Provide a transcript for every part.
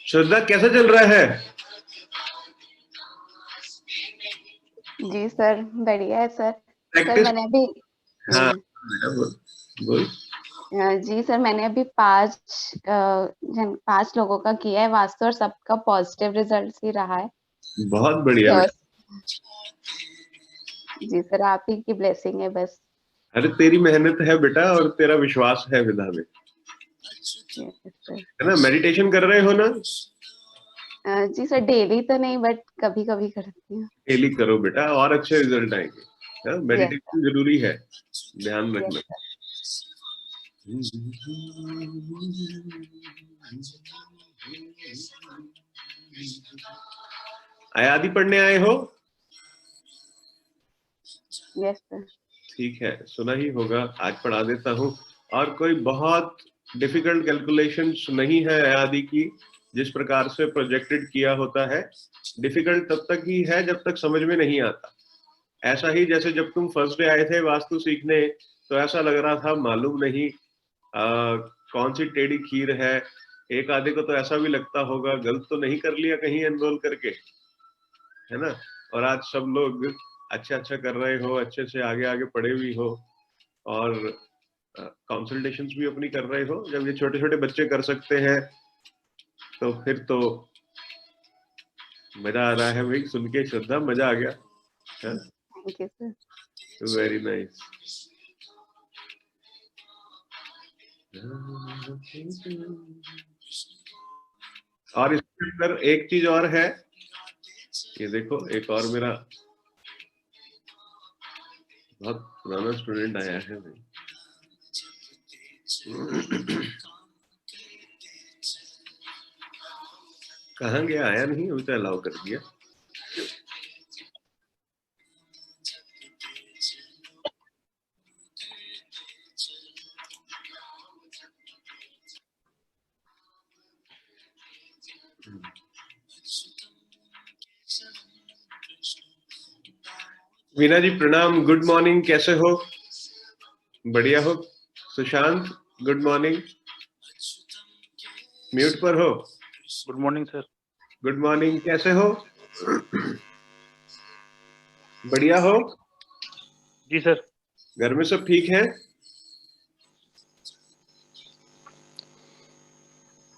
श्रद्धा कैसा चल रहा है? जी सर, बढ़िया है सर। Sir practice. मैंने अभी हाँ, हम्म, बोल। जी सर, मैंने अभी 5 लोगों का किया है वास्तु और सबका पॉजिटिव रिजल्ट ही रहा है। बहुत बढ़िया तो बेटा। जी सर, आप ही की ब्लेसिंग है बस। अरे तेरी मेहनत है बेटा, और तेरा विश्वास है विधा में, यस सर। है ना? मेडिटेशन कर रहे हो ना? जी सर, डेली तो नहीं बट कभी कभी करती हूँ। डेली करो बेटा, और अच्छे रिजल्ट आएंगे। यस मेडिटेशन जरूरी है, ध्यान यस रखना। सर। आयादी पढ़ने आए हो? Yes sir. ठीक है, सुना ही होगा, आज पढ़ा देता हूँ। और कोई बहुत डिफिकल्ट कैलकुलेशंस नहीं है आयादी की, जिस प्रकार से प्रोजेक्टेड किया होता है। डिफिकल्ट तब तक ही है जब तक समझ में नहीं आता। ऐसा ही जैसे जब तुम फर्स्ट डे आए थे वास्तु सीखने, तो ऐसा लग रहा था मालूम नहीं कौन सी टेढ़ी खीर है। एक आधे को तो ऐसा भी लगता होगा गलत तो नहीं कर लिया कहीं एनरोल करके, है ना? और आज सब लोग अच्छा अच्छा कर रहे हो, अच्छे से आगे आगे पढ़े भी हो, और कंसल्टेशंस भी अपनी कर रहे हो। जब ये छोटे छोटे बच्चे कर सकते हैं तो फिर तो मजा आ रहा है भाई, सुन के श्रद्धा मजा आ गया। Thank you sir. Very nice. और इसके अंदर एक चीज और है, ये देखो, एक और मेरा बहुत पुराना स्टूडेंट आया है भाई। कहाँ गया? आया नहीं, अभी तो अलाउ कर दिया। वीना जी प्रणाम, गुड मॉर्निंग, कैसे हो? बढ़िया हो? सुशांत गुड मॉर्निंग, म्यूट पर हो। Good morning sir. Good morning, कैसे हो? बढ़िया हो? जी सर। घर में सब ठीक है?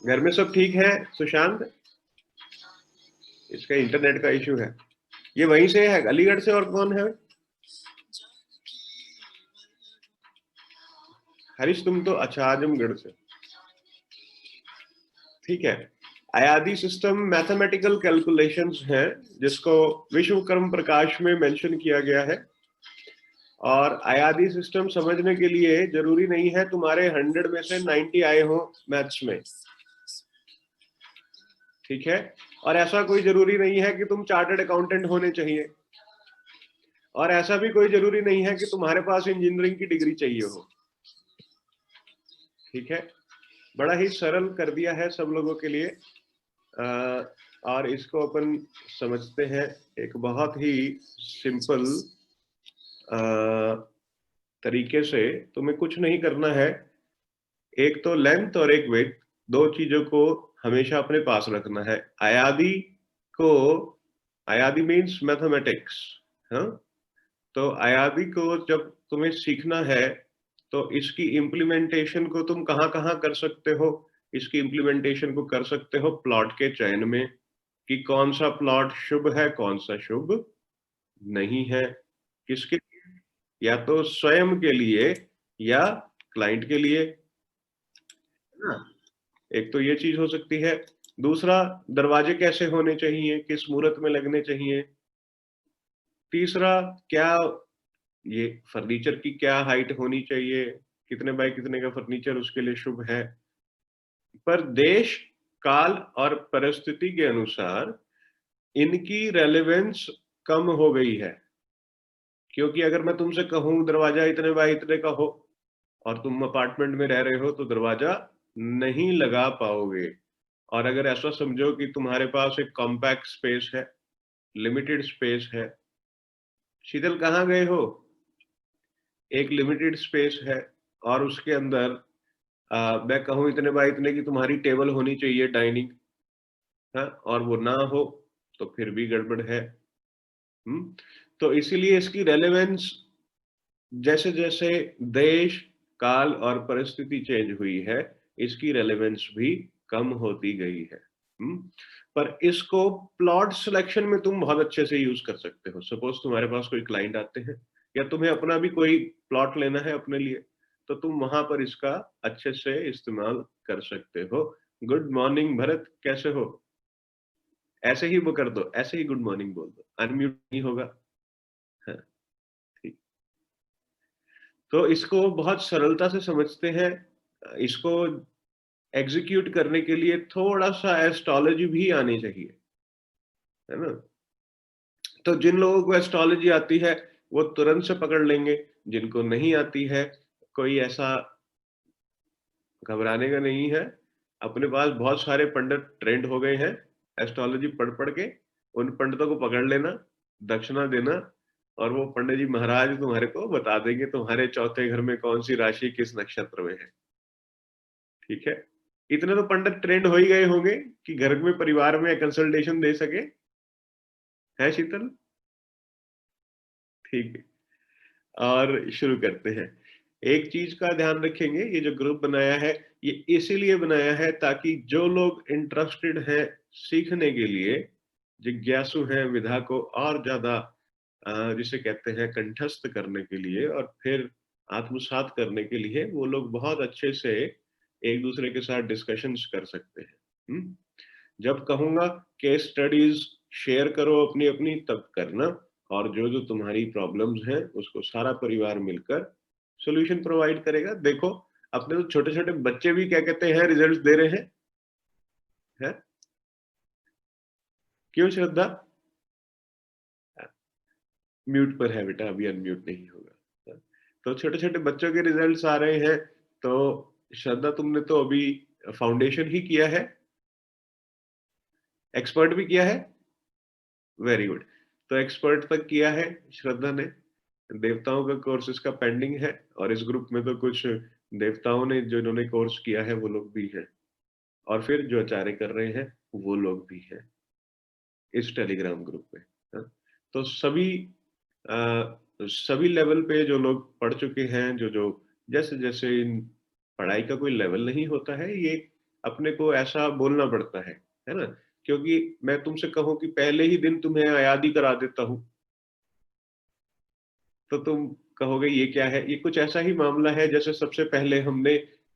घर में सब ठीक है सुशांत? इसका इंटरनेट का इशू है। ये वहीं से है, अलीगढ़ से, और कौन है? हरीश तुम तो अच्छा आजमगढ़ से, ठीक है। अयादी सिस्टम मैथमेटिकल कैलकुलेशंस हैं, जिसको विश्वकर्म प्रकाश में मेंशन किया गया है। और अयादी सिस्टम समझने के लिए जरूरी नहीं है तुम्हारे 100 में से 90 आए हो मैथ्स में, ठीक है। और ऐसा कोई जरूरी नहीं है कि तुम चार्टर्ड अकाउंटेंट होने चाहिए, और ऐसा भी कोई जरूरी नहीं है कि तुम्हारे पास इंजीनियरिंग की डिग्री चाहिए हो, ठीक है। बड़ा ही सरल कर दिया है सब लोगों के लिए। और इसको अपन समझते हैं एक बहुत ही सिंपल तरीके से। तुम्हें कुछ नहीं करना है, एक तो लेंथ और एक वेट, दो चीजों को हमेशा अपने पास रखना है। अयादी को, अयादी मीन्स मैथमेटिक्स, हाँ। तो अयादी को जब तुम्हें सीखना है, तो इसकी इम्प्लीमेंटेशन को तुम कहाँ कहाँ कर सकते हो? इसकी इम्प्लीमेंटेशन को कर सकते हो प्लॉट के चयन में, कि कौन सा प्लॉट शुभ है, कौन सा शुभ नहीं है, किसके, या तो स्वयं के लिए या क्लाइंट के लिए, है ना? एक तो ये चीज हो सकती है। दूसरा, दरवाजे कैसे होने चाहिए, किस मुहूर्त में लगने चाहिए। तीसरा, क्या ये फर्नीचर की क्या हाइट होनी चाहिए, कितने बाय कितने का फर्नीचर उसके लिए शुभ है। पर देश, काल और परिस्थिति के अनुसार इनकी रेलेवेंस कम हो गई है। क्योंकि अगर मैं तुमसे कहूं दरवाजा इतने बाय इतने का हो, और तुम अपार्टमेंट में रह रहे हो, तो दरवाजा नहीं लगा पाओगे। और अगर ऐसा समझो कि तुम्हारे पास एक कॉम्पैक्ट स्पेस है, लिमिटेड स्पेस है, शीतल कहाँ गए हो, एक लिमिटेड स्पेस है और उसके अंदर मैं कहूँ इतने बाय इतने की तुम्हारी टेबल होनी चाहिए डाइनिंग, हाँ, और वो ना हो तो फिर भी गड़बड़ है। तो इसीलिए इसकी रेलेवेंस जैसे जैसे देश, काल और परिस्थिति चेंज हुई है, इसकी रेलेवेंस भी कम होती गई है। पर इसको प्लॉट सिलेक्शन में तुम बहुत अच्छे से यूज कर सकते हो। सपोज तुम्हारे पास कोई क्लाइंट आते हैं या तुम्हें अपना भी कोई प्लॉट लेना है अपने लिए, तो तुम वहां पर इसका अच्छे से इस्तेमाल कर सकते हो। गुड मॉर्निंग भरत, कैसे हो? ऐसे ही वो कर दो, ऐसे ही गुड मॉर्निंग बोल दो, अनम्यूट नहीं होगा। हाँ, ठीक। तो इसको बहुत सरलता से समझते हैं। इसको एग्जीक्यूट करने के लिए थोड़ा सा एस्ट्रोलॉजी भी आनी चाहिए, है ना? तो जिन लोगों को एस्ट्रोलॉजी आती है वो तुरंत से पकड़ लेंगे, जिनको नहीं आती है कोई ऐसा घबराने का नहीं है। अपने पास बहुत सारे पंडित ट्रेंड हो गए हैं एस्ट्रोलॉजी पढ़ पढ़ के, उन पंडितों को पकड़ लेना, दक्षिणा देना, और वो पंडित जी महाराज तुम्हारे को बता देंगे तुम्हारे चौथे घर में कौन सी राशि किस नक्षत्र में है। ठीक है, इतने तो पंडित ट्रेंड हो ही गए होंगे कि घर में परिवार में कंसल्टेशन दे सके, है शीतल? ठीक है, और शुरू करते हैं। एक चीज का ध्यान रखेंगे, ये जो ग्रुप बनाया है ये इसीलिए बनाया है ताकि जो लोग इंटरेस्टेड हैं सीखने के लिए, जिज्ञासु हैं विधा को और ज्यादा जिसे कहते हैं कंठस्थ करने के लिए और फिर आत्मसात करने के लिए, वो लोग बहुत अच्छे से एक दूसरे के साथ डिस्कशंस कर सकते हैं। जब कहूंगा केस स्टडीज शेयर करो अपनी अपनी तब करना, और जो जो तुम्हारी प्रॉब्लम्स हैं उसको सारा परिवार मिलकर सॉल्यूशन प्रोवाइड करेगा। देखो अपने तो छोटे छोटे बच्चे भी क्या कहते हैं, रिजल्ट्स दे रहे हैं, है? क्यों श्रद्धा? म्यूट पर है बेटा, अभी अनम्यूट नहीं होगा। तो छोटे छोटे बच्चों के रिजल्ट्स आ रहे हैं। तो श्रद्धा तुमने तो अभी फाउंडेशन ही किया है, एक्सपर्ट भी किया है, वेरी गुड। तो एक्सपर्ट तक किया है श्रद्धा ने, देवताओं का कोर्स इसका पेंडिंग है, और इस ग्रुप में तो कुछ देवताओं ने जो इन्होंने कोर्स किया है वो लोग भी हैं, और फिर जो आचार्य कर रहे हैं वो लोग भी हैं इस टेलीग्राम ग्रुप में। हाँ? तो सभी लेवल पे जो लोग पढ़ चुके हैं, जो जो जैसे जैसे इन पढ़ाई का कोई लेवल नहीं होता है, ये अपने को ऐसा बोलना पड़ता है ना? क्योंकि मैं तुमसे कहूं कि पहले ही दिन तुम्हें अयादी करा देता हूं, तो तुम कहोगे ये क्या है। ये कुछ ऐसा ही मामला है जैसे सबसे पहले हमने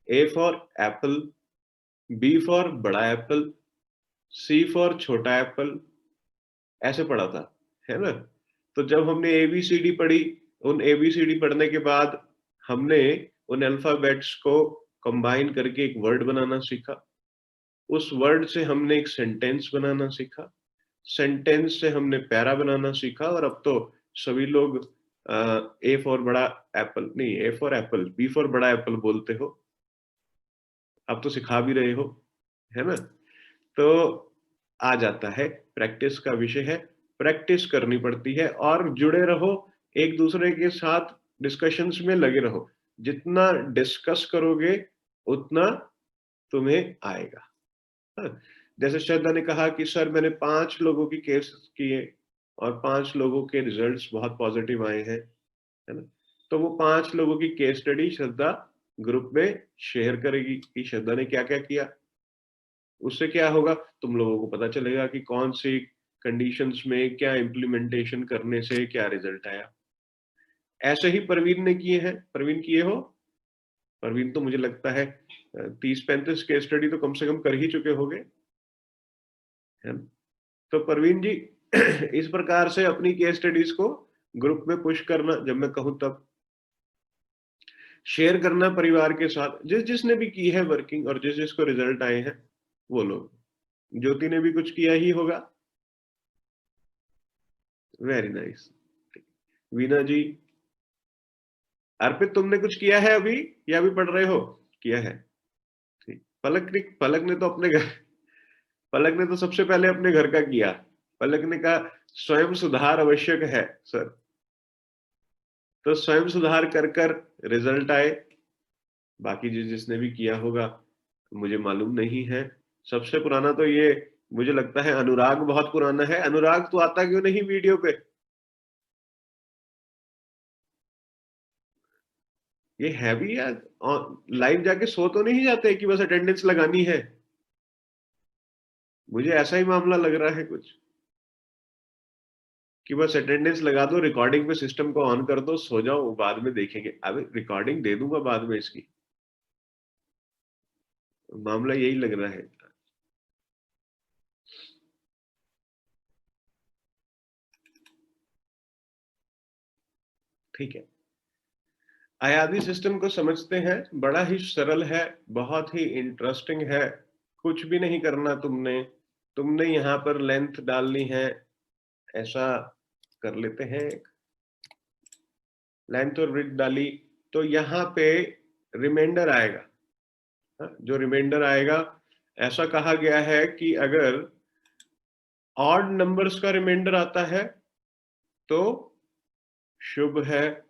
A for apple, B for बड़ा एप्पल, सी फॉर छोटा एप्पल ऐसे पढ़ा था, है ना? तो जब हमने एबीसीडी पढ़ी, उन एबीसीडी पढ़ने के बाद हमने उन अल्फाबेट्स को कंबाइन करके एक वर्ड बनाना सीखा। उस वर्ड से हमने एक सेंटेंस बनाना सीखा, सेंटेंस से हमने पैरा बनाना सीखा, और अब तो सभी लोग ए फॉर बड़ा एप्पल नहीं, A for apple, B for बड़ा एप्पल बोलते हो, अब तो सिखा भी रहे हो, है ना? तो आ जाता है, प्रैक्टिस का विषय है, प्रैक्टिस करनी पड़ती है, और जुड़े रहो एक दूसरे के साथ, डिस्कशंस में लगे रहो। जितना डिस्कस करोगे उतना तुम्हें आएगा। हाँ, जैसे श्रद्धा ने कहा कि सर मैंने 5 लोगों की केस किए और 5 लोगों के रिजल्ट्स बहुत पॉजिटिव आए हैं, है ना? तो वो 5 लोगों की केस स्टडी श्रद्धा ग्रुप में शेयर करेगी कि श्रद्धा ने क्या क्या किया। उससे क्या होगा, तुम लोगों को पता चलेगा कि कौन सी कंडीशंस में क्या इम्प्लीमेंटेशन करने से क्या रिजल्ट आया। ऐसे ही परवीन ने किए हैं, परवीन किए हो? परवीन तो मुझे लगता है 30-35 केस स्टडी तो कम से कम कर ही चुके होंगे, है ना? तो परवीन जी इस प्रकार से अपनी केस स्टडीज को ग्रुप में पुश करना, जब मैं कहूं तब शेयर करना परिवार के साथ, जिस जिसने भी की है वर्किंग और जिस जिसको रिजल्ट आए हैं वो लोग। ज्योति ने भी कुछ किया ही होगा, वेरी नाइस। वीना जी, अर्पित तुमने कुछ किया है अभी या अभी पढ़ रहे हो? किया है, ठीक। पलक ने तो अपने घर पलक ने तो सबसे पहले अपने घर का किया। पलक ने कहा स्वयं सुधार आवश्यक है सर। तो स्वयं सुधार कर कर रिजल्ट आए। बाकी जिसने भी किया होगा मुझे मालूम नहीं है। सबसे पुराना तो ये मुझे लगता है अनुराग बहुत पुराना है। अनुराग तो आता क्यों नहीं वीडियो पे? ये है भी यार, लाइव जाके सो तो नहीं जाते कि बस अटेंडेंस लगानी है। मुझे ऐसा ही मामला लग रहा है कुछ, कि बस अटेंडेंस लगा दो, रिकॉर्डिंग पे सिस्टम को ऑन कर दो, सो जाओ, बाद में देखेंगे। अब रिकॉर्डिंग दे दूंगा बाद में इसकी। मामला यही लग रहा है। ठीक है, अयादी सिस्टम को समझते हैं। बड़ा ही सरल है, बहुत ही इंटरेस्टिंग है। कुछ भी नहीं करना तुमने यहां पर लेंथ डालनी है। ऐसा कर लेते हैं, लेंथ और विड्थ डाली तो यहाँ पे रिमाइंडर आएगा। जो रिमाइंडर आएगा, ऐसा कहा गया है कि अगर ऑड नंबर्स का रिमाइंडर आता है तो शुभ है,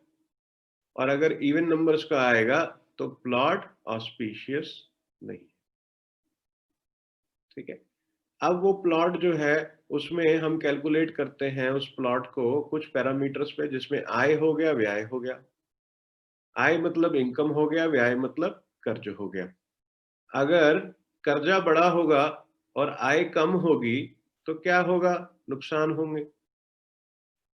और अगर इवन नंबर्स का आएगा तो प्लॉट ऑस्पिशियस नहीं। ठीक है, अब वो प्लॉट जो है उसमें हम कैलकुलेट करते हैं उस प्लॉट को कुछ पैरामीटर्स पे, जिसमें आय हो गया, व्यय हो गया। आय मतलब इनकम हो गया, व्यय मतलब कर्ज हो गया। अगर कर्जा बड़ा होगा और आय कम होगी तो क्या होगा? नुकसान होंगे।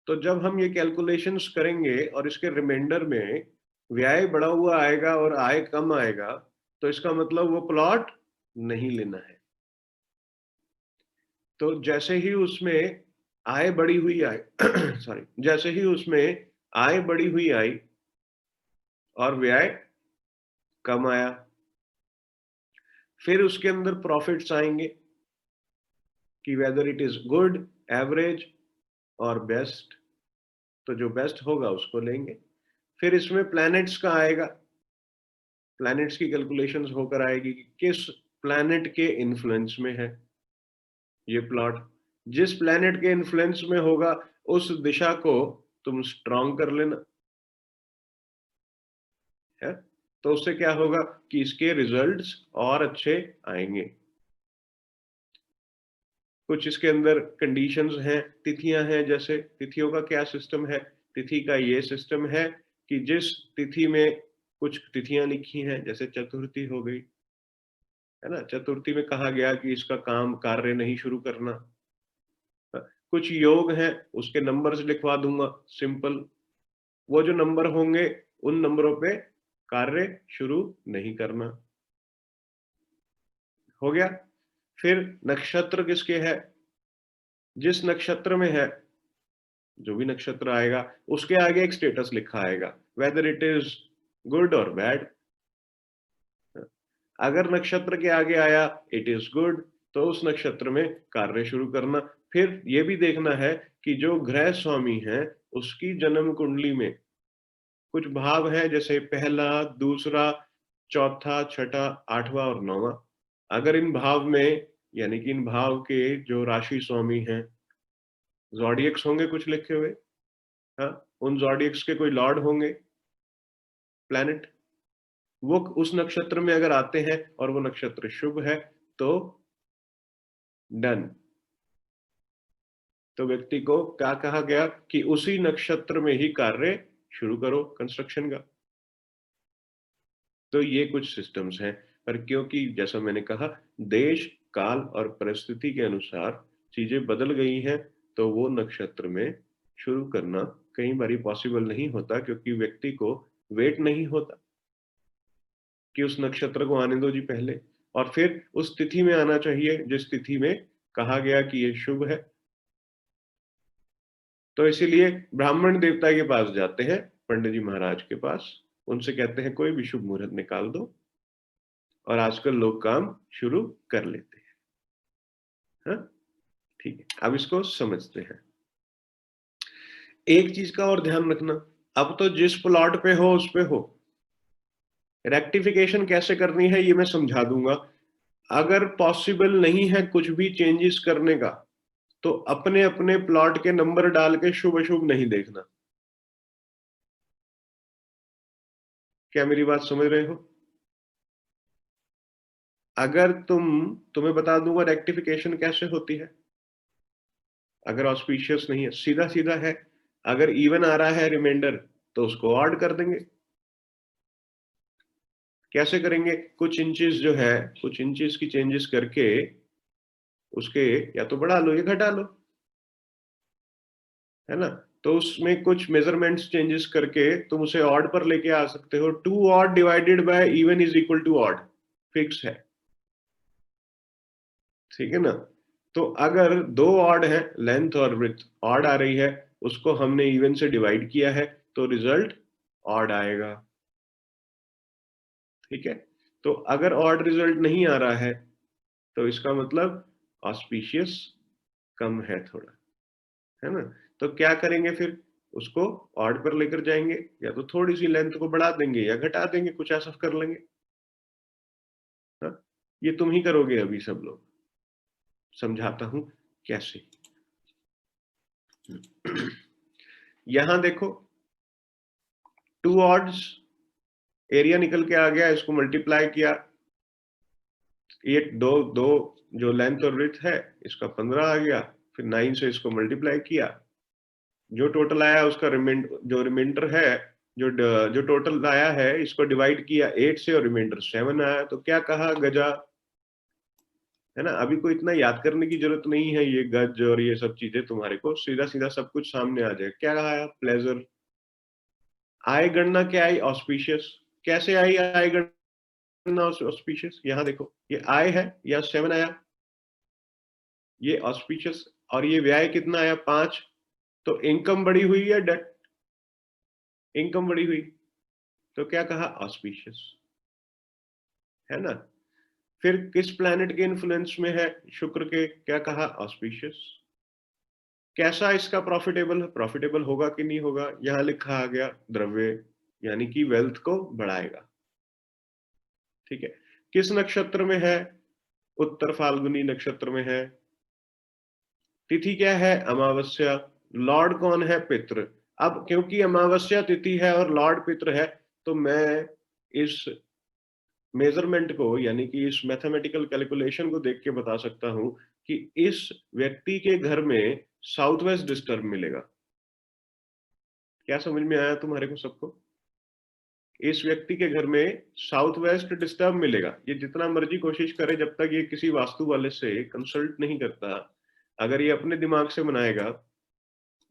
तो जब हम ये कैलकुलेशंस करेंगे और इसके रिमाइंडर में व्यय बढ़ा हुआ आएगा और आय कम आएगा, तो इसका मतलब वो प्लॉट नहीं लेना है। तो जैसे ही उसमें आय बढ़ी हुई आई सॉरी, जैसे ही उसमें आय बढ़ी हुई आई और व्यय कम आया, फिर उसके अंदर प्रॉफिट्स आएंगे कि whether it is good, average और बेस्ट। तो जो बेस्ट होगा उसको लेंगे। फिर इसमें प्लैनेट्स का आएगा, प्लैनेट्स की कैलकुलेशंस होकर आएगी कि किस प्लैनेट के इन्फ्लुएंस में है ये प्लॉट। जिस प्लैनेट के इन्फ्लुएंस में होगा उस दिशा को तुम स्ट्रॉन्ग कर लेना है। तो उससे क्या होगा कि इसके रिजल्ट्स और अच्छे आएंगे। कुछ इसके अंदर कंडीशंस हैं, तिथियां हैं। जैसे तिथियों का क्या सिस्टम है? तिथि का ये सिस्टम है कि जिस तिथि में कुछ तिथियां लिखी हैं, जैसे चतुर्थी हो गई, है ना, चतुर्थी में कहा गया कि इसका काम कार्य नहीं शुरू करना। कुछ योग हैं, उसके नंबर्स लिखवा दूंगा, सिंपल। वो जो नंबर होंगे उन नंबरों पे कार्य शुरू नहीं करना। हो गया। फिर नक्षत्र किसके है? जिस नक्षत्र में है, जो भी नक्षत्र आएगा उसके आगे एक स्टेटस लिखा आएगा, वेदर इट इज गुड और बैड। अगर नक्षत्र के आगे आया इट इज गुड, तो उस नक्षत्र में कार्य शुरू करना। फिर यह भी देखना है कि जो ग्रह स्वामी है उसकी जन्म कुंडली में कुछ भाव है, जैसे पहला, दूसरा, चौथा, छठा, आठवां और नौवां। अगर इन भाव में, यानी कि इन भाव के जो राशि स्वामी हैं, जॉडियक्स होंगे कुछ लिखे हुए, हाँ, उन जॉडियक्स के कोई लॉर्ड होंगे, प्लैनेट, वो उस नक्षत्र में अगर आते हैं और वो नक्षत्र शुभ है तो डन। तो व्यक्ति को क्या कहा गया कि उसी नक्षत्र में ही कार्य शुरू करो कंस्ट्रक्शन का। तो ये कुछ सिस्टम्स हैं, पर क्योंकि जैसा मैंने कहा देश, काल और परिस्थिति के अनुसार चीजें बदल गई हैं, तो वो नक्षत्र में शुरू करना कई बार पॉसिबल नहीं होता, क्योंकि व्यक्ति को वेट नहीं होता कि उस नक्षत्र को आने दो जी पहले, और फिर उस तिथि में आना चाहिए जिस तिथि में कहा गया कि ये शुभ है। तो इसीलिए ब्राह्मण देवता के पास जाते हैं, पंडित जी महाराज के पास, उनसे कहते हैं कोई भी शुभ मुहूर्त निकाल दो, और आजकल लोग काम शुरू कर लेते हैं। हाँ, ठीक है, अब इसको समझते हैं। एक चीज का और ध्यान रखना, अब तो जिस प्लॉट पे हो उस पे हो, रेक्टिफिकेशन कैसे करनी है ये मैं समझा दूंगा। अगर पॉसिबल नहीं है कुछ भी चेंजेस करने का, तो अपने अपने प्लॉट के नंबर डाल के शुभ अशुभ नहीं देखना। क्या मेरी बात समझ रहे हो? अगर तुम्हें बता दूंगा रेक्टिफिकेशन कैसे होती है। अगर ऑस्पिशियस नहीं है, सीधा सीधा है, अगर इवन आ रहा है रिमाइंडर तो उसको ऑड कर देंगे। कैसे करेंगे? कुछ इंचेस जो है, कुछ इंचेस की चेंजेस करके उसके या तो बढ़ा लो या घटा लो, है ना। तो उसमें कुछ मेजरमेंट्स चेंजेस करके तुम उसे ऑड पर लेके आ सकते हो। 2 odd divided by even is equal to odd, fix है, ठीक है ना। तो अगर 2 ऑड है, लेंथ और विड्थ ऑड आ रही है, उसको हमने इवन से डिवाइड किया है, तो रिजल्ट ऑड आएगा, ठीक है। तो अगर ऑड रिजल्ट नहीं आ रहा है तो इसका मतलब ऑस्पिशियस कम है थोड़ा, है ना। तो क्या करेंगे फिर? उसको ऑड पर लेकर जाएंगे, या तो थोड़ी सी लेंथ को बढ़ा देंगे या घटा देंगे, कुछ ऐसा कर लेंगे। हाँ? ये तुम ही करोगे अभी सब लोग, समझाता हूं कैसे। यहां देखो, 2 ऑड्स, एरिया निकल के आ गया, इसको मल्टीप्लाई किया, ये दो दो जो लेंथ और विड्थ है इसका 15 आ गया, फिर 9 से इसको मल्टीप्लाई किया, जो टोटल आया उसका रिमाइंडर है, जो टोटल आया है इसको डिवाइड किया 8 से और रिमाइंडर 7 आया। तो क्या कहा? गजा, है ना। अभी कोई इतना याद करने की जरूरत नहीं है, ये गज और ये सब चीजें तुम्हारे को सीधा सीधा सब कुछ सामने आ जाए। क्या कहा? प्लेजर। आय गणना क्या आई? ऑस्पिशियस। कैसे आई आय गणना ऑस्पिशियस? यहां देखो, ये आय है या 7 आया, ये ऑस्पिशियस, और ये व्यय कितना आया? 5। तो इनकम बढ़ी हुई है, डेट, इनकम बढ़ी हुई, तो क्या कहा? ऑस्पिशियस, है ना। फिर किस प्लैनेट के इन्फ्लुएंस में है? शुक्र के, क्या कहा? ऑस्पिशियस। कैसा इसका प्रॉफिटेबल है? प्रॉफिटेबल होगा कि नहीं होगा? यहां लिखा आ गया द्रव्य, यानी कि वेल्थ को बढ़ाएगा, ठीक है। किस नक्षत्र में है? उत्तर फाल्गुनी नक्षत्र में है। तिथि क्या है? अमावस्या। लॉर्ड कौन है? पितृ। अब क्योंकि अमावस्या तिथि है और लॉर्ड पितृ है, तो मैं इस मेजरमेंट को, यानी कि इस मैथमेटिकल कैलकुलेशन को देख के बता सकता हूं कि इस व्यक्ति के घर में साउथ वेस्ट डिस्टर्ब मिलेगा। क्या समझ में आया तुम्हारे को सबको? इस व्यक्ति के घर में साउथ वेस्ट डिस्टर्ब मिलेगा। ये जितना मर्जी कोशिश करे, जब तक ये किसी वास्तु वाले से कंसल्ट नहीं करता, अगर ये अपने दिमाग से बनाएगा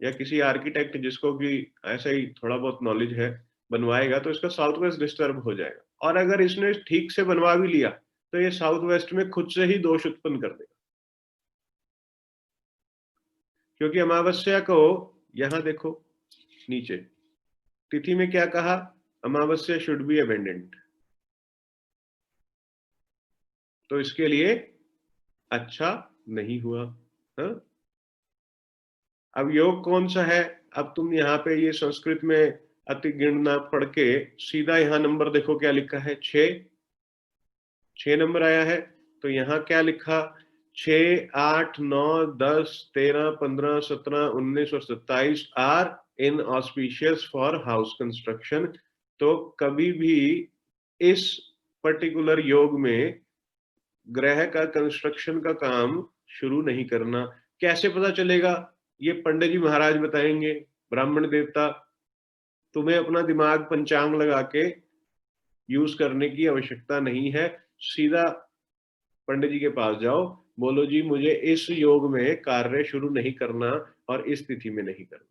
या किसी आर्किटेक्ट जिसको कि ऐसा ही थोड़ा बहुत नॉलेज है बनवाएगा, तो इसका साउथ वेस्ट डिस्टर्ब हो जाएगा। और अगर इसने ठीक से बनवा भी लिया तो ये साउथ वेस्ट में खुद से ही दोष उत्पन्न कर देगा। क्योंकि अमावस्या को, यहां देखो नीचे तिथि में क्या कहा? अमावस्या शुड बी अबेंडेंट, तो इसके लिए अच्छा नहीं हुआ। हा? अब योग कौन सा है? अब तुम यहाँ पे ये संस्कृत में अति गिणना पढ़ के सीधा यहाँ नंबर देखो क्या लिखा है? 6 नंबर आया है। तो यहाँ क्या लिखा? 6, 8, 9, 10, 13, 15, 17, 19 और 27 are inauspicious for house construction. तो कभी भी इस पर्टिकुलर योग में ग्रह का कंस्ट्रक्शन का काम शुरू नहीं करना। कैसे पता चलेगा? ये पंडित जी महाराज बताएंगे, ब्राह्मण देवता। तुम्हें अपना दिमाग पंचांग लगा के यूज करने की आवश्यकता नहीं है। सीधा पंडित जी के पास जाओ, बोलो जी मुझे इस योग में कार्य शुरू नहीं करना और इस तिथि में नहीं करना,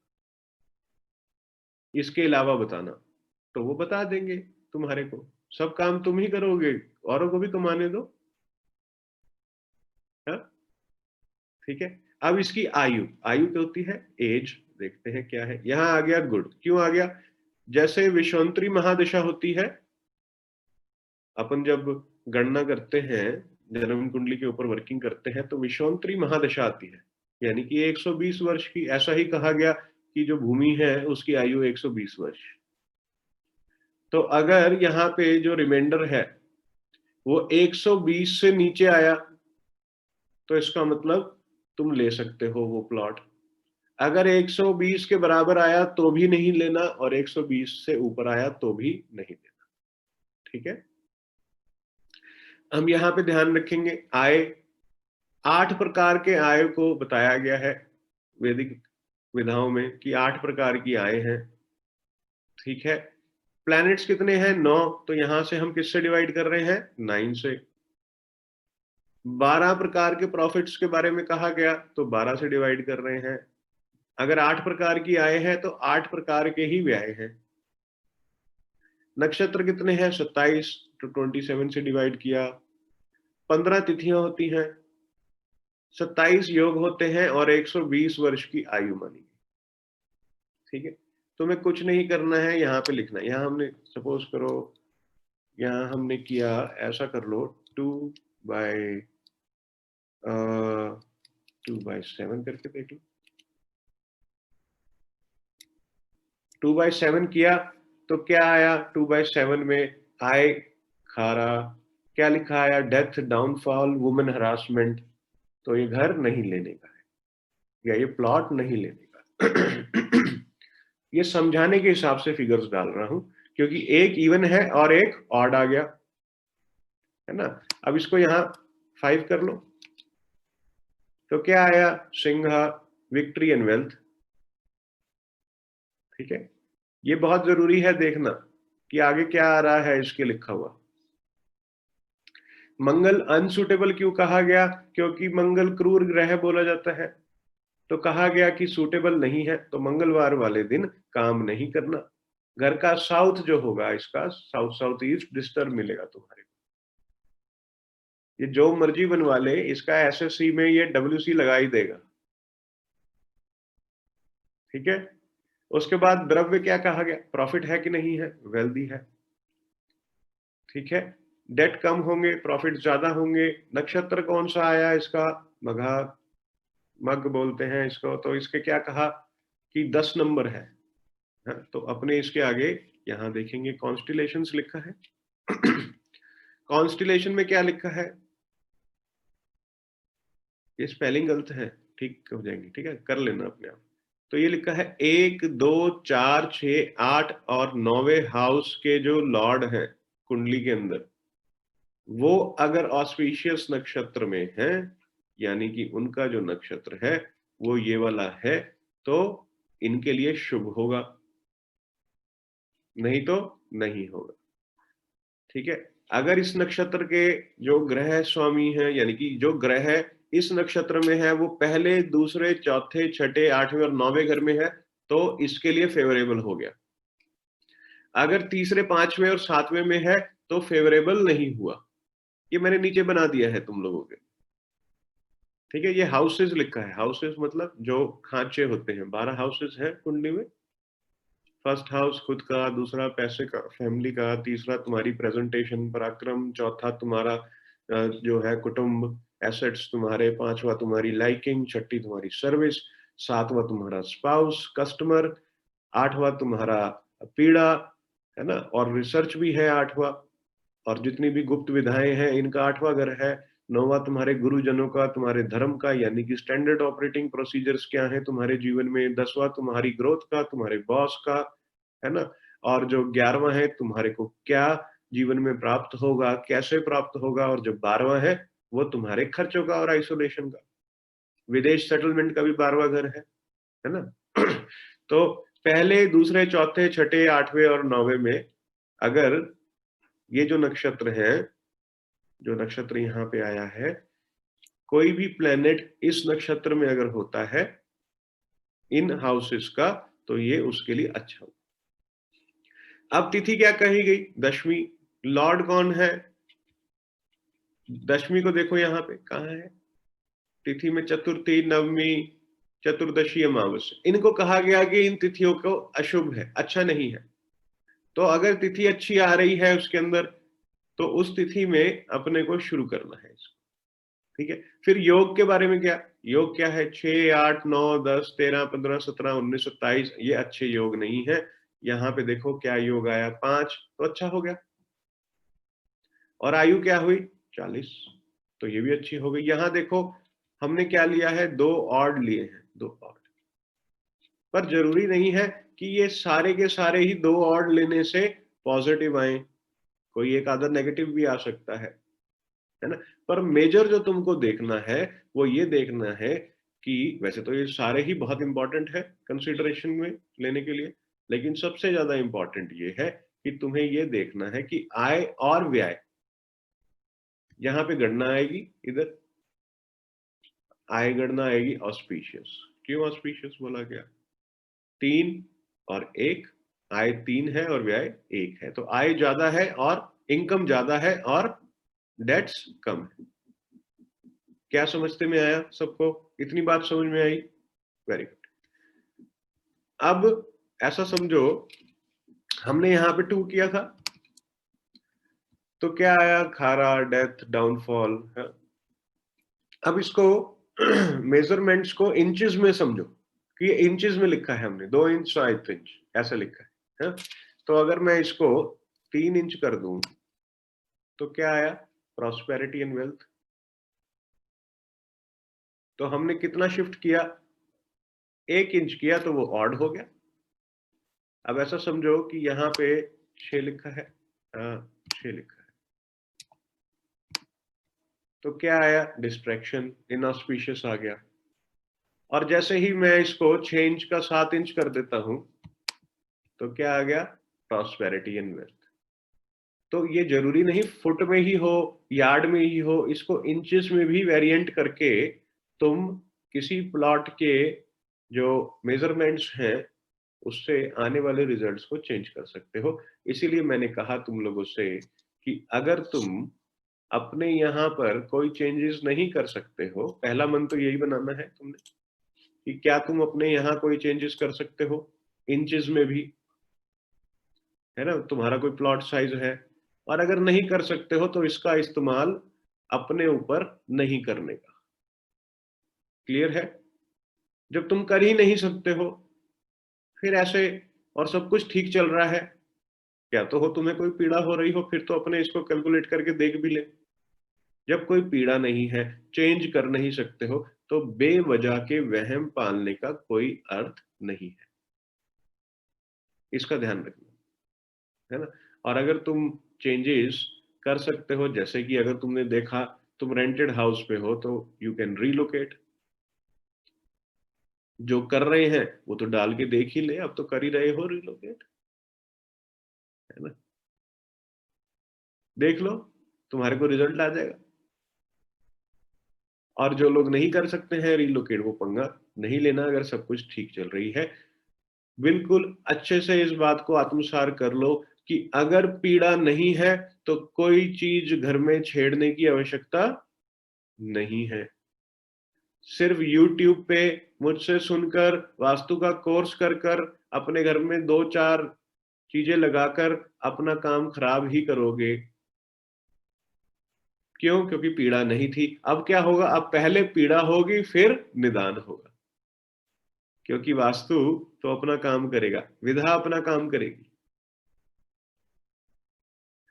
इसके अलावा बताना, तो वो बता देंगे तुम्हारे को। सब काम तुम ही करोगे, औरों को भी कमाने दो, है? ठीक है। अब इसकी आयु, आयु क्या होती है? एज। देखते हैं क्या है। यहां आ गया गुड। क्यों आ गया? जैसे विश्वंतरी महादशा होती है, अपन जब गणना करते हैं, जन्म कुंडली के ऊपर वर्किंग करते हैं, तो विश्वंतरी महादशा आती है, यानी कि 120 वर्ष की। ऐसा ही कहा गया कि जो भूमि है उसकी आयु 120 वर्ष। तो अगर यहाँ पे जो रिमाइंडर है वो 120 से नीचे आया तो इसका मतलब तुम ले सकते हो वो प्लॉट। अगर 120 के बराबर आया तो भी नहीं लेना, और 120 से ऊपर आया तो भी नहीं लेना। ठीक है, हम यहां पे ध्यान रखेंगे आय, 8 प्रकार के आय को बताया गया है वैदिक विधाओं में कि 8 प्रकार की आय है। ठीक है, प्लैनेट्स कितने हैं? 9, तो यहां से हम किससे डिवाइड कर रहे हैं? 9 से। 12 प्रकार के प्रॉफिट्स के बारे में कहा गया तो 12 से डिवाइड कर रहे हैं। अगर 8 प्रकार की आय है तो 8 प्रकार के ही व्यय हैं। नक्षत्र कितने हैं? 27, तो 27 से डिवाइड किया। 15 तिथियां होती हैं, 27 योग होते हैं और 120 वर्ष की आयु मानी गई। ठीक है, तुम्हें कुछ नहीं करना है, यहाँ पे लिखना है। यहाँ हमने सपोज करो, यहाँ हमने किया, ऐसा कर लो 2/7 करके देख लो। 2/7 किया तो क्या आया? 2/7 में आय खारा, क्या लिखा आया? Death, downfall, women harassment. तो ये घर नहीं लेने का है या ये प्लॉट नहीं लेने का। ये समझाने के हिसाब से फिगर्स डाल रहा हूं, क्योंकि एक इवन है और एक ऑड आ गया है ना। अब इसको यहां 5 कर लो तो क्या आया? Singh, victory and wealth. ठीक है, ये बहुत जरूरी है देखना कि आगे क्या आ रहा है इसके लिखा हुआ। मंगल अनसुटेबल क्यों कहा गया? क्योंकि मंगल क्रूर ग्रह बोला जाता है, तो कहा गया कि सूटेबल नहीं है, तो मंगलवार वाले दिन काम नहीं करना। घर का साउथ जो होगा, इसका साउथ साउथ ईस्ट डिस्टर्ब मिलेगा तुम्हारे को। ये जो मर्जी बनवा ले, इसका एसएससी में ये डब्ल्यूसी लगा ही देगा। ठीक है, उसके बाद द्रव्य क्या कहा गया? प्रॉफिट है कि नहीं है? वेल्दी है। ठीक है, डेट कम होंगे, प्रॉफिट ज्यादा होंगे। नक्षत्र कौन सा आया इसका? मघा, मग बोलते हैं इसको। तो इसके क्या कहा कि 10 नंबर है। तो अपने इसके आगे यहां देखेंगे कॉन्स्टिलेशंस लिखा है। कॉन्स्टिलेशन में क्या लिखा है? ये स्पेलिंग गलत है, ठीक हो जाएंगे। ठीक है, कर लेना अपने आप। तो ये लिखा है 1, 2, 4, 6, 8 और 9वें हाउस के जो लॉर्ड हैं कुंडली के अंदर, वो अगर ऑस्पिशियस नक्षत्र में है, यानी कि उनका जो नक्षत्र है वो ये वाला है, तो इनके लिए शुभ होगा, नहीं तो नहीं होगा। ठीक है, अगर इस नक्षत्र के जो ग्रह स्वामी हैं, यानी कि जो ग्रह इस नक्षत्र में है वो पहले, दूसरे, चौथे, छठे, 8वें और 9वें घर में है, तो इसके लिए फेवरेबल हो गया। अगर तीसरे, 5वें और 7वें में है तो फेवरेबल नहीं हुआ। ये मैंने नीचे बना दिया है तुम लोगों के। ठीक है, ये हाउसेस लिखा है। हाउसेस मतलब जो खांचे होते हैं। 12 हाउसेस हैं कुंडली में। फर्स्ट हाउस खुद का, दूसरा पैसे का, फैमिली का, तीसरा तुम्हारी प्रेजेंटेशन, पराक्रम, चौथा तुम्हारा जो है कुटुंब, एसेट्स तुम्हारे, पांचवा तुम्हारी लाइकिंग, छठी तुम्हारी सर्विस, सातवां तुम्हारा स्पाउस, कस्टमर, आठवां तुम्हारा पीड़ा, है ना, और रिसर्च भी है आठवां, और जितनी भी गुप्त विधाएं हैं इनका आठवां घर है। नौवां तुम्हारे गुरुजनों का, तुम्हारे धर्म का, यानी कि स्टैंडर्ड ऑपरेटिंग प्रोसीजर्स क्या है तुम्हारे जीवन में। 10वां तुम्हारी ग्रोथ का, तुम्हारे बॉस का, है ना। और जो 11वां है तुम्हारे को क्या जीवन में प्राप्त होगा, कैसे प्राप्त होगा। और जो 12वां है वो तुम्हारे खर्चों का और आइसोलेशन का। विदेश सेटलमेंट का भी 12वां घर है ना। तो पहले, दूसरे, चौथे, छठे, 8वें और 9वें में अगर ये जो नक्षत्र है, जो नक्षत्र यहाँ पे आया है, कोई भी प्लेनेट इस नक्षत्र में अगर होता है इन हाउसेस का, तो ये उसके लिए अच्छा हो। अब तिथि क्या कही गई? दशमी। लॉर्ड कौन है? दशमी को देखो यहाँ पे कहाँ है। तिथि में चतुर्थी, नवमी, चतुर्दशी, अमावस्या, इनको कहा गया कि इन तिथियों को अशुभ है, अच्छा नहीं है। तो अगर तिथि अच्छी आ रही है उसके अंदर, तो उस तिथि में अपने को शुरू करना है इसको। ठीक है, फिर योग के बारे में क्या? योग क्या है? 6, 8, 9, 10, 13, 15, 17, 19, 27, ये अच्छे योग नहीं है। यहाँ पे देखो क्या योग आया? 5, तो अच्छा हो गया। और आयु क्या हुई 40, तो ये भी अच्छी हो गई। यहां देखो हमने क्या लिया है, 2 ऑड लिए हैं, 2 ऑड, पर जरूरी नहीं है कि ये सारे के सारे ही 2 ऑड लेने से पॉजिटिव आए, कोई एक आधा नेगेटिव भी आ सकता है ना। पर मेजर जो तुमको देखना है वो ये देखना है कि वैसे तो ये सारे ही बहुत इंपॉर्टेंट है कंसीडरेशन में लेने के लिए, लेकिन सबसे ज्यादा इंपॉर्टेंट ये है कि तुम्हें ये देखना है कि आय और व्यय, यहां पे गणना आएगी, इधर आय गणना आएगी ऑस्पिशियस। क्यों ऑस्पिशियस बोला गया, 3 और 1, आय 3 है और व्यय 1 है, तो आय ज्यादा है और इनकम ज्यादा है और डेट्स कम है। क्या समझते में आया सबको, इतनी बात समझ में आई, वेरी गुड। अब ऐसा समझो हमने यहां पे 2 किया था, तो क्या आया, खारा, डेथ, डाउनफॉल है। अब इसको मेजरमेंट्स को इंचेस में समझो कि ये इंचेस में लिखा है हमने, 2 इंच 5 इंच ऐसा लिखा है। तो अगर मैं इसको 3 इंच कर दूं तो क्या आया, प्रॉस्पेरिटी एंड वेल्थ। तो हमने कितना शिफ्ट किया, 1 इंच किया, तो वो ऑड हो गया। अब ऐसा समझो कि यहाँ पे 6 लिखा है, 6 लिखा है, तो क्या आया, डिस्ट्रैक्शन, इनऑस्पिशियस आ गया। और जैसे ही मैं इसको 6 इंच का 7 इंच कर देता हूं तो क्या आ गया, प्रॉस्पेरिटी एंड वेल्थ। तो ये जरूरी नहीं फुट में ही हो, यार्ड में ही हो, इसको इंचेस में भी वेरिएंट करके तुम किसी प्लॉट के जो मेजरमेंट्स हैं उससे आने वाले रिजल्ट्स को चेंज कर सकते हो। इसीलिए मैंने कहा तुम लोगों से कि अगर तुम अपने यहाँ पर कोई चेंजेस नहीं कर सकते हो, पहला मन तो यही बनाना है तुमने कि क्या तुम अपने यहाँ कोई चेंजेस कर सकते हो इंचेस में भी, है ना। तुम्हारा कोई प्लॉट साइज है और अगर नहीं कर सकते हो तो इसका इस्तेमाल अपने ऊपर नहीं करने का, क्लियर है। जब तुम कर ही नहीं सकते हो फिर ऐसे, और सब कुछ ठीक चल रहा है, क्या तो हो तुम्हें कोई पीड़ा हो रही हो, फिर तो अपने इसको कैलकुलेट करके देख भी ले। जब कोई पीड़ा नहीं है, चेंज कर नहीं सकते हो, तो बेवजह के वहम पालने का कोई अर्थ नहीं है, इसका ध्यान रखना, है ना। और अगर तुम चेंजेस कर सकते हो, जैसे कि अगर तुमने देखा तुम रेंटेड हाउस पे हो तो यू कैन रीलोकेट, जो कर रहे हैं वो तो डाल के देख ही ले, अब तो कर ही रहे हो रीलोकेट, है ना। देख लो तुम्हारे को रिजल्ट आ जाएगा। और जो लोग नहीं कर सकते हैं रीलोकेट, वो पंगा नहीं लेना अगर सब कुछ ठीक चल रही है। बिल्कुल अच्छे से इस बात को आत्मसार कर लो कि अगर पीड़ा नहीं है तो कोई चीज घर में छेड़ने की आवश्यकता नहीं है। सिर्फ YouTube पे मुझसे सुनकर, वास्तु का कोर्स कर कर, अपने घर में 2-4 चीजें लगाकर अपना काम खराब ही करोगे। क्यों, क्योंकि पीड़ा नहीं थी। अब क्या होगा, अब पहले पीड़ा होगी फिर निदान होगा, क्योंकि वास्तु तो अपना काम करेगा, विधा अपना काम करेगी,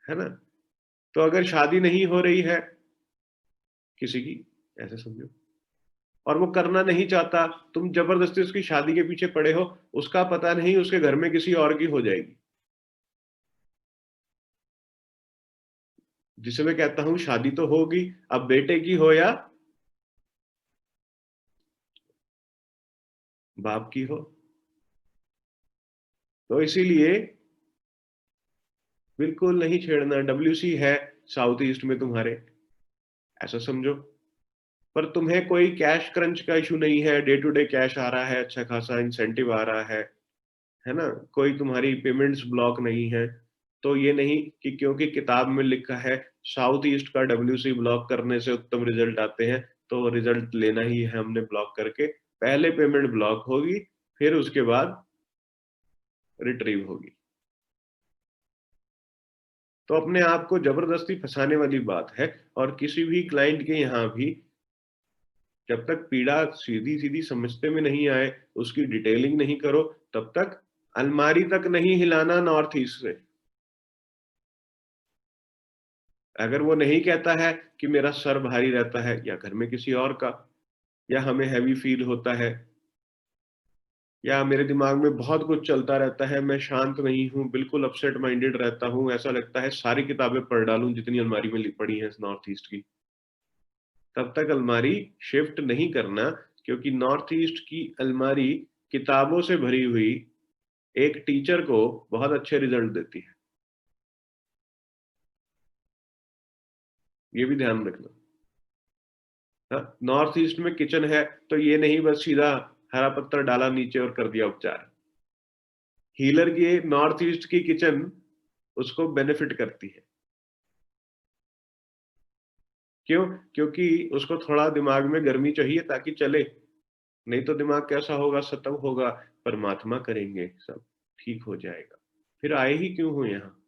है ना। तो अगर शादी नहीं हो रही है किसी की, ऐसे समझो, और वो करना नहीं चाहता, तुम जबरदस्ती उसकी शादी के पीछे पड़े हो, उसका पता नहीं उसके घर में किसी और की हो जाएगी। जिसे मैं कहता हूं शादी तो होगी, अब बेटे की हो या बाप की हो। तो इसीलिए बिल्कुल नहीं छेड़ना। WC है साउथ ईस्ट में तुम्हारे, ऐसा समझो। पर तुम्हें कोई कैश क्रंच का इशू नहीं है, डे टू डे कैश आ रहा है, अच्छा खासा इंसेंटिव आ रहा है ना, कोई तुम्हारी पेमेंट्स ब्लॉक नहीं है। तो ये नहीं कि क्योंकि किताब में लिखा है साउथ ईस्ट का WC ब्लॉक करने से उत्तम रिजल्ट आते हैं, तो रिजल्ट लेना ही है हमने ब्लॉक करके। पहले पेमेंट ब्लॉक होगी, फिर उसके बाद रिट्रीव होगी। तो अपने आप को जबरदस्ती फंसाने वाली बात है। और किसी भी क्लाइंट के यहाँ भी जब तक पीड़ा सीधी सीधी समझते में नहीं आए, उसकी डिटेलिंग नहीं करो, तब तक अलमारी तक नहीं हिलाना नॉर्थ ईस्ट से। अगर वो नहीं कहता है कि मेरा सर भारी रहता है, या घर में किसी और का, या हमें हैवी फील होता है, या मेरे दिमाग में बहुत कुछ चलता रहता है, मैं शांत नहीं हूँ, बिल्कुल अपसेट माइंडेड रहता हूँ, ऐसा लगता है सारी किताबें पढ़ डालूं जितनी अलमारी में पड़ी हैं नॉर्थ ईस्ट की, तब तक अलमारी शिफ्ट नहीं करना, क्योंकि नॉर्थ ईस्ट की अलमारी किताबों से भरी हुई एक टीचर को बहुत अच्छे रिजल्ट देती है। ये भी ध्यान रखना। हाँ, नॉर्थ ईस्ट में किचन है तो ये नहीं बस सीधा हरा पत्थर डाला नीचे और कर दिया उपचार। हीलर की नॉर्थ ईस्ट की किचन उसको बेनिफिट करती है। क्यों? क्योंकि उसको थोड़ा दिमाग में गर्मी चाहिए ताकि चले, नहीं तो दिमाग कैसा होगा, सतर्क होगा, परमात्मा करेंगे, सब ठीक हो जाएगा, फिर आए ही क्यों हो यहाँ,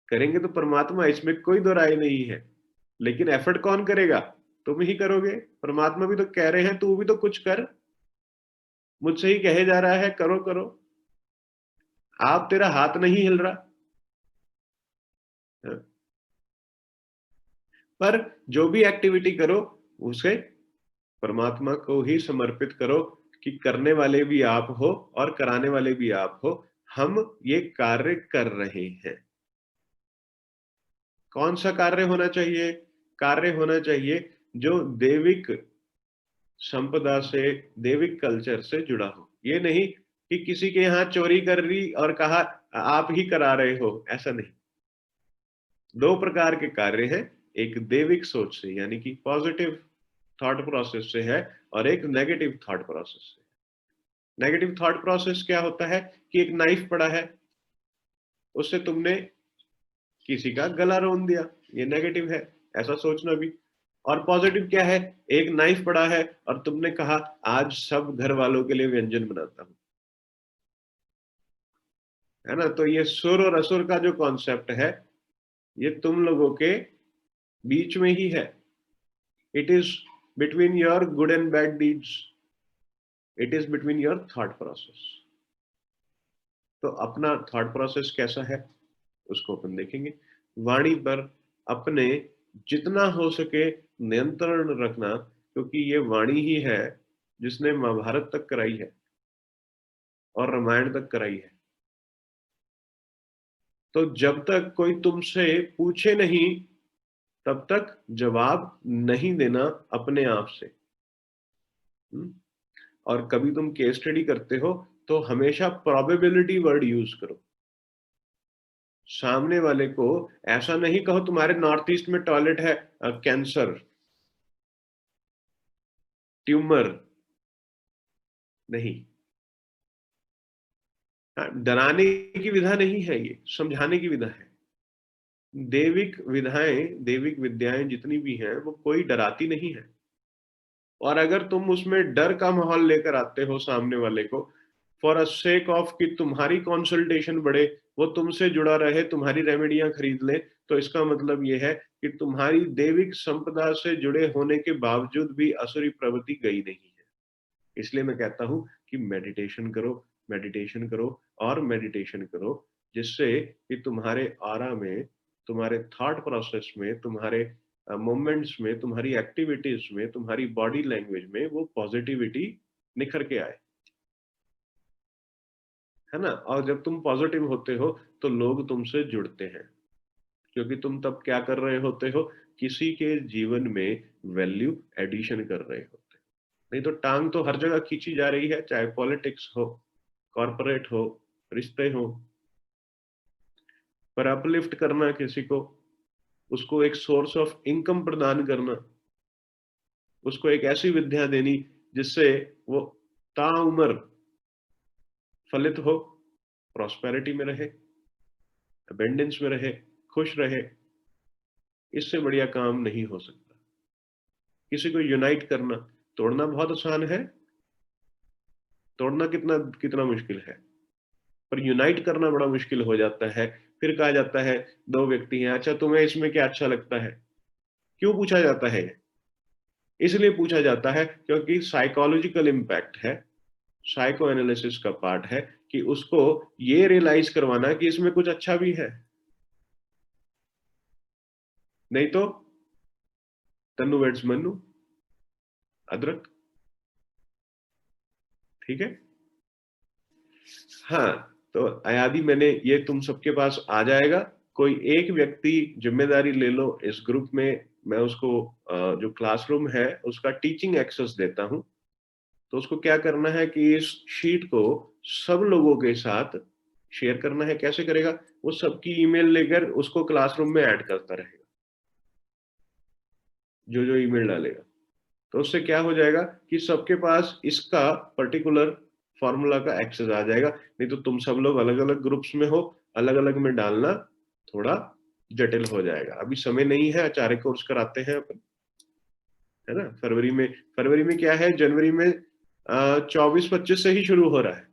करेंगे तो परमात्मा, इसमें कोई दो राय नहीं है। लेकिन एफर्ट कौन करेगा? तुम ही करोगे। परमात्मा भी तो कह रहे हैं तू भी तो कुछ कर, मुझसे ही कहे जा रहा है करो करो, आप तेरा हाथ नहीं हिल रहा। पर जो भी एक्टिविटी करो उसे परमात्मा को ही समर्पित करो कि करने वाले भी आप हो और कराने वाले भी आप हो, हम ये कार्य कर रहे हैं। कौन सा कार्य होना चाहिए? कार्य होना चाहिए जो दैविक संपदा से, दैविक कल्चर से जुड़ा हो। ये नहीं कि किसी के यहाँ चोरी कर ली और कहा आप ही करा रहे हो, ऐसा नहीं। दो प्रकार के कार्य हैं, एक दैविक सोच से यानी कि पॉजिटिव थॉट प्रोसेस से है, और एक नेगेटिव थॉट प्रोसेस से। नेगेटिव थॉट प्रोसेस क्या होता है कि एक नाइफ पड़ा है, उससे तुमने किसी का गला रोन दिया, ये नेगेटिव है, ऐसा सोचना भी। और पॉजिटिव क्या है? एक नाइफ पड़ा है और तुमने कहा आज सब घर वालों के लिए व्यंजन बनाता हूं, है ना। तो ये सुर और असुर का जो कॉन्सेप्ट है, ये तुम लोगों के बीच में ही है। It is between your good and bad deeds, it is between your thought process. तो अपना थॉट प्रोसेस कैसा है उसको अपन देखेंगे। वाणी पर अपने जितना हो सके नियंत्रण रखना, क्योंकि ये वाणी ही है जिसने महाभारत तक कराई है और रामायण तक कराई है। तो जब तक कोई तुमसे पूछे नहीं, तब तक जवाब नहीं देना अपने आप से। और कभी तुम केस स्टडी करते हो तो हमेशा प्रोबेबिलिटी वर्ड यूज करो। सामने वाले को ऐसा नहीं कहो तुम्हारे नॉर्थ ईस्ट में टॉयलेट है, कैंसर, ट्यूमर, नहीं। डराने की विधा नहीं है, ये समझाने की विधा है। दैविक विधाएं, दैविक विद्याएं जितनी भी हैं वो कोई डराती नहीं है। और अगर तुम उसमें डर का माहौल लेकर आते हो सामने वाले को फॉर अ सेक ऑफ कि तुम्हारी कंसल्टेशन बढ़े, वो तुमसे जुड़ा रहे, तुम्हारी रेमेडियां खरीद ले, तो इसका मतलब ये है कि तुम्हारी दैविक संपदा से जुड़े होने के बावजूद भी असुरी प्रवृत्ति गई नहीं है। इसलिए मैं कहता हूं कि मेडिटेशन करो, मेडिटेशन करो और मेडिटेशन करो, जिससे कि तुम्हारे ऑरा में, तुम्हारे थॉट प्रोसेस में, तुम्हारे मोमेंट्स में, तुम्हारी एक्टिविटीज में, तुम्हारी बॉडी लैंग्वेज में वो पॉजिटिविटी निखर के आए, है ना। और जब तुम पॉजिटिव होते हो तो लोग तुमसे जुड़ते हैं, क्योंकि तुम तब क्या कर रहे होते हो? किसी के जीवन में वैल्यू एडिशन कर रहे होते। नहीं तो टांग तो हर जगह खींची जा रही है, चाहे पॉलिटिक्स हो, कॉरपोरेट हो, रिश्ते हो। पर अपलिफ्ट करना किसी को, उसको एक सोर्स ऑफ इनकम प्रदान करना, उसको एक ऐसी विद्या देनी जिससे वो ताउम्र फलित हो, प्रॉस्पेरिटी में रहे, अबेंडेंस में रहे, खुश रहे, इससे बढ़िया काम नहीं हो सकता। किसी को यूनाइट करना, तोड़ना बहुत आसान है, तोड़ना कितना कितना मुश्किल है, पर यूनाइट करना बड़ा मुश्किल हो जाता है। फिर कहा जाता है दो व्यक्ति हैं, अच्छा तुम्हें इसमें क्या अच्छा लगता है? क्यों पूछा जाता है? इसलिए पूछा जाता है क्योंकि साइकोलॉजिकल इम्पैक्ट है, साइको एनालिसिस का पार्ट है कि उसको ये रियलाइज करवाना कि इसमें कुछ अच्छा भी है। नहीं तो तन्नू वेड्स मन्नू, अदरक। ठीक है। हाँ, तो अयादी मैंने ये तुम सबके पास आ जाएगा। कोई एक व्यक्ति जिम्मेदारी ले लो इस ग्रुप में, मैं उसको जो क्लासरूम है उसका टीचिंग एक्सेस देता हूं। तो उसको क्या करना है कि इस शीट को सब लोगों के साथ शेयर करना है। कैसे करेगा? वो सबकी ईमेल लेकर उसको क्लासरूम में ऐड करता रहेगा, जो जो ईमेल डालेगा। तो उससे क्या हो जाएगा कि सबके पास इसका पर्टिकुलर फॉर्मूला का एक्सेस आ जाएगा। नहीं तो तुम सब लोग अलग अलग ग्रुप्स में हो, अलग अलग में डालना थोड़ा जटिल हो जाएगा। अभी समय नहीं है, आचार्य कोर्स कराते हैं अपन, है ना। फरवरी में क्या है, जनवरी में 24-25 से ही शुरू हो रहा है।